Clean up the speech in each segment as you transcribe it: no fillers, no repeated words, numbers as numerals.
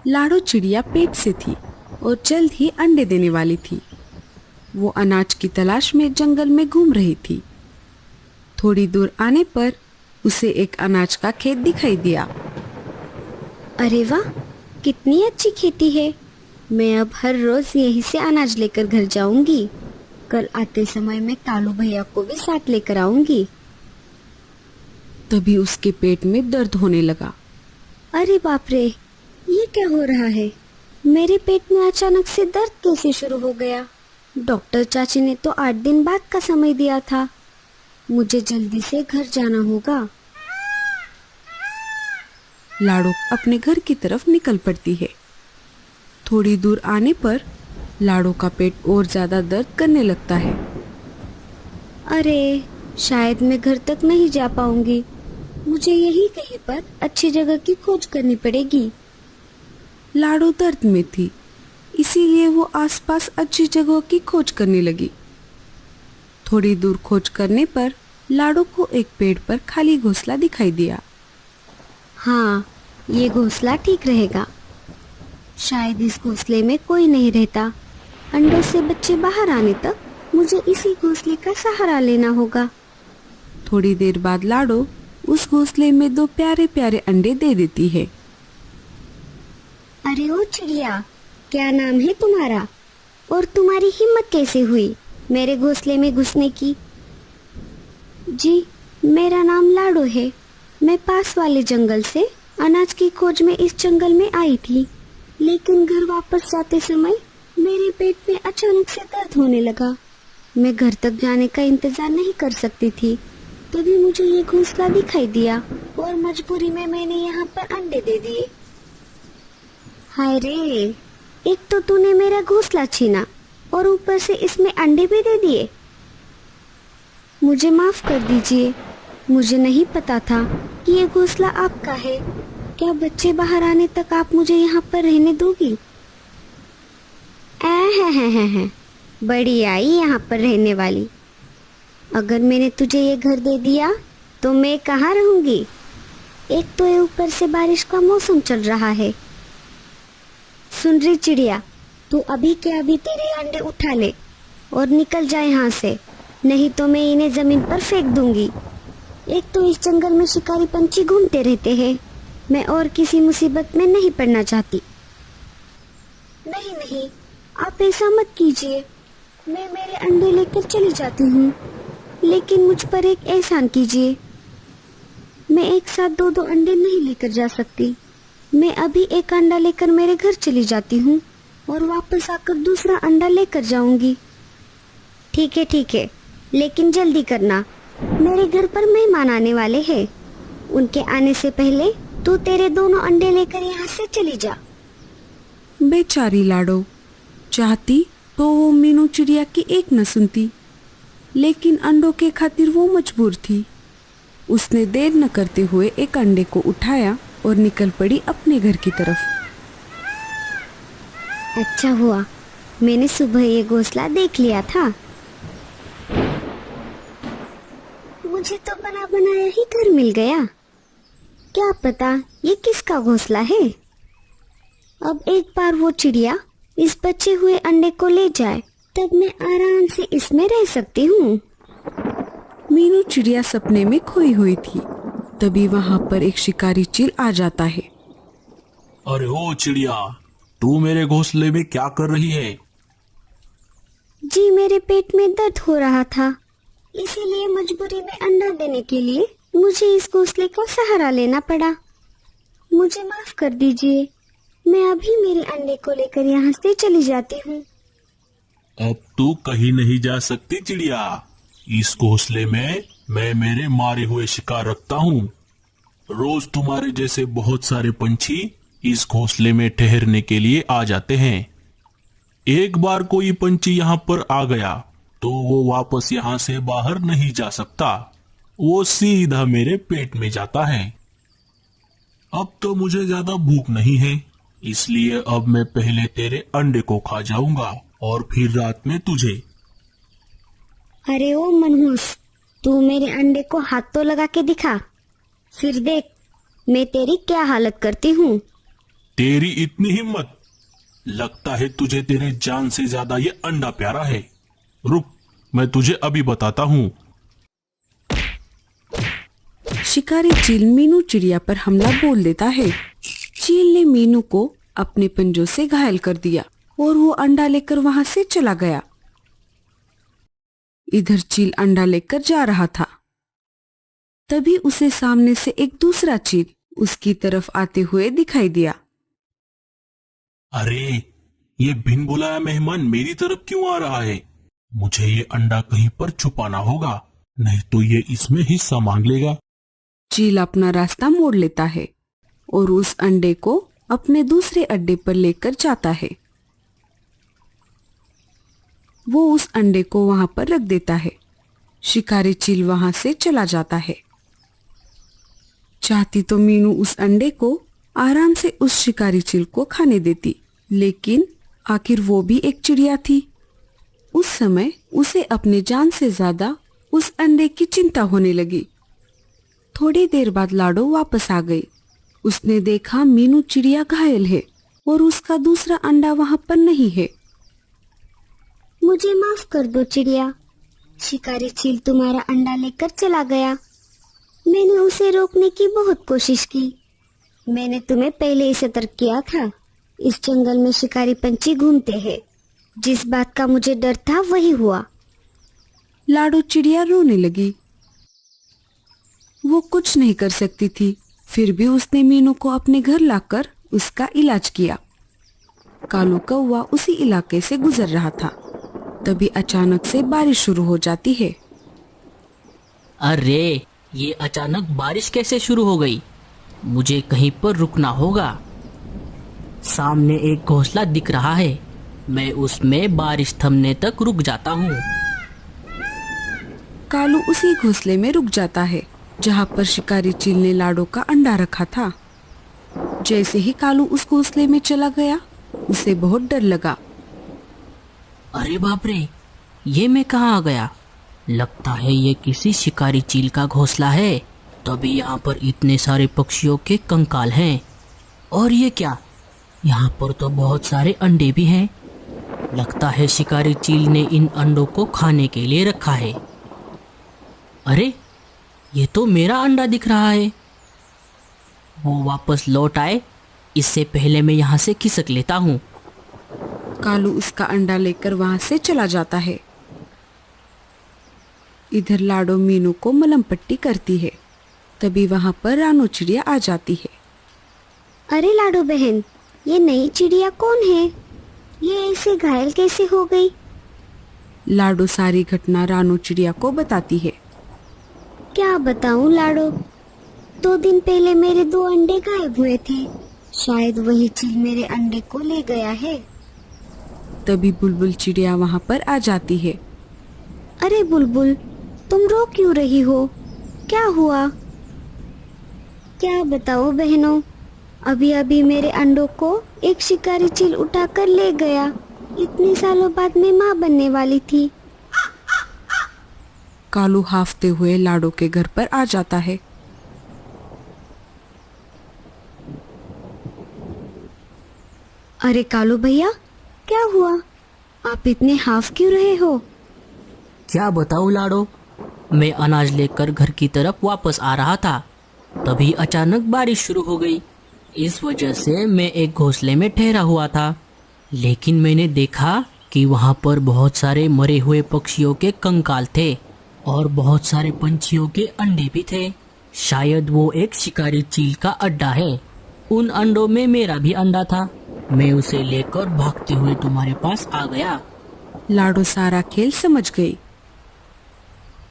लाडो चिड़िया पेट से थी और जल्द ही अंडे देने वाली थी। वो अनाज की तलाश में जंगल में घूम रही थी। थोड़ी दूर आने पर उसे एक अनाज का खेत दिखाई दिया। अरे वाह, कितनी अच्छी खेती है। मैं अब हर रोज यहीं से अनाज लेकर घर जाऊंगी। कल आते समय मैं कालू भैया को भी साथ लेकर आऊंगी। तभी उसके पेट में दर्द होने लगा। अरे बाप रे, ये क्या हो रहा है? मेरे पेट में अचानक से दर्द कैसे शुरू हो गया? डॉक्टर चाची ने तो 8 दिन बाद का समय दिया था। मुझे जल्दी से घर जाना होगा। लाडो अपने घर की तरफ निकल पड़ती है। थोड़ी दूर आने पर लाडो का पेट और ज्यादा दर्द करने लगता है। अरे, शायद मैं घर तक नहीं जा पाऊंगी। मुझे यही कहीं पर अच्छी जगह की खोज करनी पड़ेगी। लाडो दर्द में थी, इसीलिए वो आसपास अच्छी जगहों की खोज करने लगी। थोड़ी दूर खोज करने पर लाडो को एक पेड़ पर खाली घोंसला दिखाई दिया। हाँ, ये घोंसला ठीक रहेगा। शायद इस घोंसले में कोई नहीं रहता। अंडों से बच्चे बाहर आने तक मुझे इसी घोंसले का सहारा लेना होगा। थोड़ी देर बाद लाडो उस घोंसले में 2 प्यारे प्यारे अंडे दे देती है। अरे ओ चिड़िया, क्या नाम है तुम्हारा? और तुम्हारी हिम्मत कैसे हुई मेरे घोंसले में घुसने की? जी, मेरा नाम लाडो है। मैं पास वाले जंगल से अनाज की खोज में इस जंगल में आई थी, लेकिन घर वापस जाते समय मेरे पेट में अचानक से दर्द होने लगा। मैं घर तक जाने का इंतजार नहीं कर सकती थी। तभी मुझे ये घोंसला दिखाई दिया और मजबूरी में मैंने यहाँ पर अंडे दे दिए। हाय रे, एक तो तूने मेरा घोंसला छीना और ऊपर से इसमें अंडे भी दे दिए। मुझे माफ कर दीजिए, मुझे नहीं पता था कि ये घोंसला आपका है। क्या बच्चे बाहर आने तक आप मुझे यहाँ पर रहने दोगी? है, बड़ी आई यहाँ पर रहने वाली। अगर मैंने तुझे ये घर दे दिया तो मैं कहाँ रहूंगी? एक तो ये ऊपर से बारिश का मौसम चल रहा है। सुन रही चिड़िया, तू अभी के अभी तेरे अंडे उठा ले और निकल जाए यहाँ से, नहीं तो मैं इन्हें जमीन पर फेंक दूंगी। एक तो इस जंगल में शिकारी पंछी घूमते रहते हैं। मैं और किसी मुसीबत में नहीं पड़ना चाहती। नहीं, आप ऐसा मत कीजिए। मैं मेरे अंडे लेकर चली जाती हूँ, लेकिन मुझ पर एक एहसान कीजिए। मैं एक साथ 2 अंडे नहीं लेकर जा सकती। मैं अभी एक अंडा लेकर मेरे घर चली जाती हूँ और वापस आकर दूसरा अंडा लेकर जाऊंगी। ठीक है, लेकिन जल्दी करना। मेरे घर पर मेहमान आने वाले हैं। उनके आने से पहले तू तेरे दोनों अंडे लेकर यहाँ से चली जा। बेचारी लाडो चाहती तो वो मीनू चिड़िया की एक न सुनती, लेकिन अंडों के खातिर वो मजबूर थी। उसने देर न करते हुए एक अंडे को उठाया और निकल पड़ी अपने घर की तरफ। अच्छा हुआ मैंने सुबह ये घोंसला देख लिया था। मुझे तो बना बनाया ही घर मिल गया। क्या पता ये किसका घोंसला है। अब एक बार वो चिड़िया इस बचे हुए अंडे को ले जाए, तब मैं आराम से इसमें रह सकती हूँ। मीनू चिड़िया सपने में खोई हुई थी। तभी वहाँ पर एक शिकारी चील आ जाता है। अरे ओ चिड़िया, तू मेरे घोंसले में क्या कर रही है? जी, मेरे पेट में दर्द हो रहा था, इसीलिए मजबूरी में अंडा देने के लिए मुझे इस घोंसले का सहारा लेना पड़ा। मुझे माफ कर दीजिए। मैं अभी मेरे अंडे को लेकर यहाँ से चली जाती हूँ। अब तू कहीं नहीं जा सकती चिड़िया। इस घोंसले में मैं मेरे मारे हुए शिकार रखता हूँ। रोज तुम्हारे जैसे बहुत सारे पंछी इस घोंसले में ठहरने के लिए आ जाते हैं। एक बार कोई पंछी यहाँ पर आ गया तो वो वापस यहाँ से बाहर नहीं जा सकता। वो सीधा मेरे पेट में जाता है। अब तो मुझे ज्यादा भूख नहीं है, इसलिए अब मैं पहले तेरे अंडे को खा जाऊंगा और फिर रात में तुझे। अरे ओ मनहूस, तू मेरे अंडे को हाथ तो लगा के दिखा, फिर देख मैं तेरी क्या हालत करती हूँ। तेरी इतनी हिम्मत? लगता है तुझे तेरे जान से ज्यादा ये अंडा प्यारा है। रुक, मैं तुझे अभी बताता हूँ। शिकारी चील मीनू चिड़िया पर हमला बोल देता है। चील ने मीनू को अपने पंजों से घायल कर दिया और वो अंडा लेकर वहां से चला गया। इधर चील अंडा लेकर जा रहा था, तभी उसे सामने से एक दूसरा चील उसकी तरफ आते हुए दिखाई दिया। अरे, ये बिन बुलाया मेहमान मेरी तरफ क्यों आ रहा है? मुझे ये अंडा कहीं पर छुपाना होगा, नहीं तो ये इसमें हिस्सा मांग लेगा। चील अपना रास्ता मोड़ लेता है और उस अंडे को अपने दूसरे अड्डे पर लेकर जाता है। वो उस अंडे को वहां पर रख देता है। शिकारी चील वहां से चला जाता है। चाहती तो मीनू उस अंडे को आराम से उस शिकारी चील को खाने देती, लेकिन आखिर वो भी एक चिड़िया थी। उस समय उसे अपने जान से ज्यादा उस अंडे की चिंता होने लगी। थोड़ी देर बाद लाडो वापस आ गई। उसने देखा मीनू चिड़िया घायल है और उसका दूसरा अंडा वहां पर नहीं है। मुझे माफ कर दो चिड़िया, शिकारी चील तुम्हारा अंडा लेकर चला गया। मैंने उसे रोकने की बहुत कोशिश की। मैंने तुम्हें पहले ही सतर्क किया था। इस जंगल में शिकारी पंछी घूमते हैं। जिस बात का मुझे डर था वही हुआ। लाडो चिड़िया रोने लगी। वो कुछ नहीं कर सकती थी, फिर भी उसने मीनू को अपने घर लाकर उसका इलाज किया। कालू कौवा उसी इलाके से गुजर रहा था, तभी अचानक से बारिश शुरू हो जाती है। अरे, ये अचानक बारिश कैसे शुरू हो गई? मुझे कहीं पर रुकना होगा। सामने एक घोंसला दिख रहा है, मैं उसमें बारिश थमने तक रुक जाता हूँ। कालू उसी घोंसले में रुक जाता है जहाँ पर शिकारी चील ने लाडो का अंडा रखा था। जैसे ही कालू उस घोंसले में चला गया, उसे बहुत डर लगा। अरे बाप रे, ये मैं कहाँ आ गया? लगता है ये किसी शिकारी चील का घोंसला है, तभी यहाँ पर इतने सारे पक्षियों के कंकाल हैं। और ये क्या, यहाँ पर तो बहुत सारे अंडे भी हैं। लगता है शिकारी चील ने इन अंडों को खाने के लिए रखा है। अरे, ये तो मेरा अंडा दिख रहा है। वो वापस लौट आए, इससे पहले मैं यहाँ से खिसक लेता हूँ। कालू उसका अंडा लेकर वहां से चला जाता है। इधर लाडो मीनू को मलम पट्टी करती है, तभी वहां पर रानो चिड़िया आ जाती है। अरे लाडो बहन, ये नई चिड़िया कौन है? ये ऐसे घायल कैसे हो गई? लाडो सारी घटना रानो चिड़िया को बताती है। क्या बताऊं लाडो, 2 दिन पहले मेरे 2 अंडे गायब हुए थे। शायद वही चील मेरे अंडे को ले गया है। तभी बुलबुल चिड़िया वहां पर आ जाती है। अरे बुलबुल, तुम रो क्यों रही हो? क्या हुआ? क्या बताओ बहनों, अभी अभी मेरे अंडों को एक शिकारी चील उठाकर ले गया। इतने सालों बाद मैं माँ बनने वाली थी। कालू हाफते हुए लाडो के घर पर आ जाता है। अरे कालू भैया, क्या हुआ? आप इतने हाफ क्यों रहे हो? क्या बताऊं लाडो, मैं अनाज लेकर घर की तरफ वापस आ रहा था, तभी अचानक बारिश शुरू हो गई। इस वजह से मैं एक घोंसले में ठहरा हुआ था, लेकिन मैंने देखा कि वहां पर बहुत सारे मरे हुए पक्षियों के कंकाल थे और बहुत सारे पंछियों के अंडे भी थे। शायद वो एक शिकारी चील का अड्डा है। उन अंडों में मेरा भी अंडा था। मैं उसे लेकर भागते हुए तुम्हारे पास आ गया। लाडो सारा खेल समझ गई।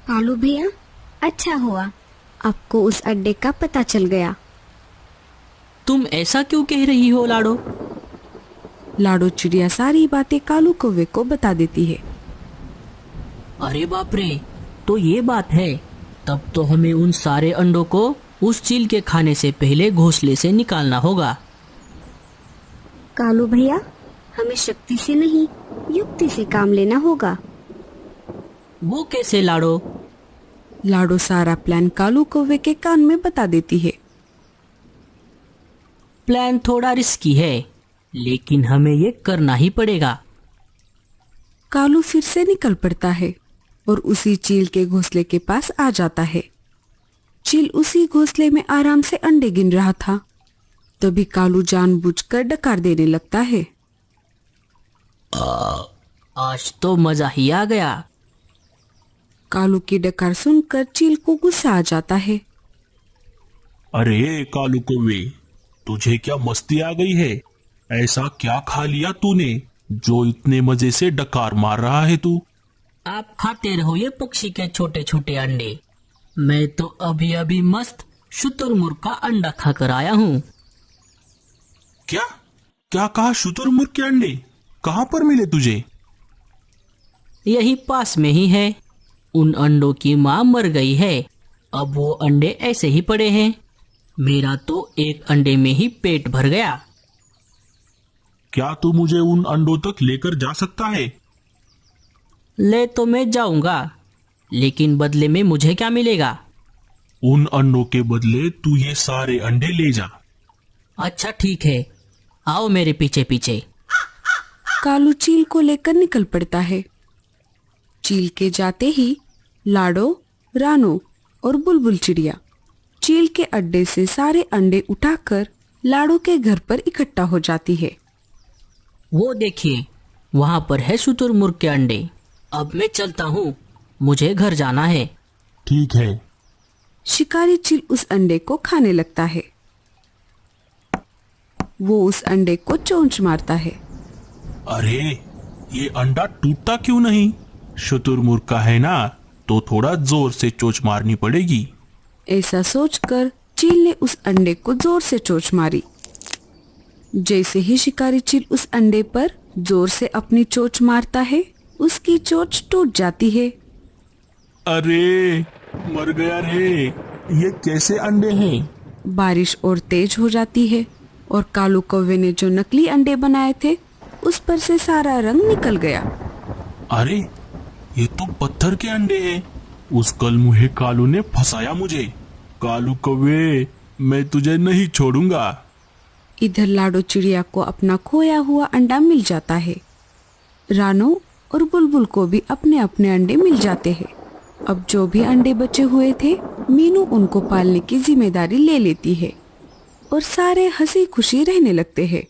कालू भैया, अच्छा हुआ आपको उस अड्डे का पता चल गया। तुम ऐसा क्यों कह रही हो लाडो? लाडो चिड़िया सारी बातें कालू कौवे को बता देती है। अरे बाप रे, तो ये बात है। तब तो हमें उन सारे अंडों को उस चील के खाने से पहले घोंसले से निकालना होगा। कालू भैया, हमें शक्ति से नहीं, युक्ति से काम लेना होगा। वो कैसे लाडो? लाडो सारा प्लान कालू कौवे के कान में बता देती है। प्लान थोड़ा रिस्की है, लेकिन हमें ये करना ही पड़ेगा। कालू फिर से निकल पड़ता है और उसी चील के घोंसले के पास आ जाता है। चील उसी घोंसले में आराम से अंडे गिन रहा था। तभी कालू जानबूझकर डकार देने लगता है। आज तो मजा ही आ गया। कालू की डकार सुनकर चील को गुस्सा आ जाता है। अरे कालू कौवे, तुझे क्या मस्ती आ गई है? ऐसा क्या खा लिया तूने जो इतने मजे से डकार मार रहा है तू? आप खाते रहो ये पक्षी के छोटे छोटे अंडे। मैं तो अभी अभी मस्त शुतुरमुर्ग का अंडा खाकर आया हूँ। क्या क्या कहा? शुतुरमुर्ग के अंडे कहाँ पर मिले तुझे? यही पास में ही है। उन अंडों की माँ मर गई है, अब वो अंडे ऐसे ही पड़े हैं। मेरा तो एक अंडे में ही पेट भर गया। क्या तू मुझे उन अंडों तक लेकर जा सकता है? ले तो मैं जाऊंगा, लेकिन बदले में मुझे क्या मिलेगा? उन अंडों के बदले तू ये सारे अंडे ले जा। अच्छा ठीक है, आओ मेरे पीछे पीछे। कालू चील को लेकर निकल पड़ता है। चील के जाते ही लाडो, रानो और बुलबुल चिड़िया चील के अड्डे से सारे अंडे उठाकर लाडो के घर पर इकट्ठा हो जाती है। वो देखिए, वहां पर है शुतुरमुर्ग के अंडे। अब मैं चलता हूँ, मुझे घर जाना है। ठीक है। शिकारी चील उस अंडे को खाने लगता है। वो उस अंडे को चोंच मारता है। अरे ये अंडा टूटता क्यों नहीं? शुतुरमुर्ग का है ना, तो थोड़ा जोर से चोंच मारनी पड़ेगी। ऐसा सोचकर चील ने उस अंडे को जोर से चोंच मारी। जैसे ही शिकारी चील उस अंडे पर जोर से अपनी चोंच मारता है, उसकी चोंच टूट जाती है। अरे मर गया रे, ये कैसे अंडे हैं? बारिश और तेज हो जाती है और कालू कौवे ने जो नकली अंडे बनाए थे उस पर से सारा रंग निकल गया। अरे ये तो पत्थर के अंडे हैं। उस कलमुहे कालू ने फंसाया मुझे। कालू कौवे, मैं तुझे नहीं छोड़ूंगा। इधर लाडो चिड़िया को अपना खोया हुआ अंडा मिल जाता है। रानो और बुलबुल को भी अपने अपने अंडे मिल जाते हैं। अब जो भी अंडे बचे हुए थे, मीनू उनको पालने की जिम्मेदारी ले लेती है और सारे हंसी खुशी रहने लगते हैं।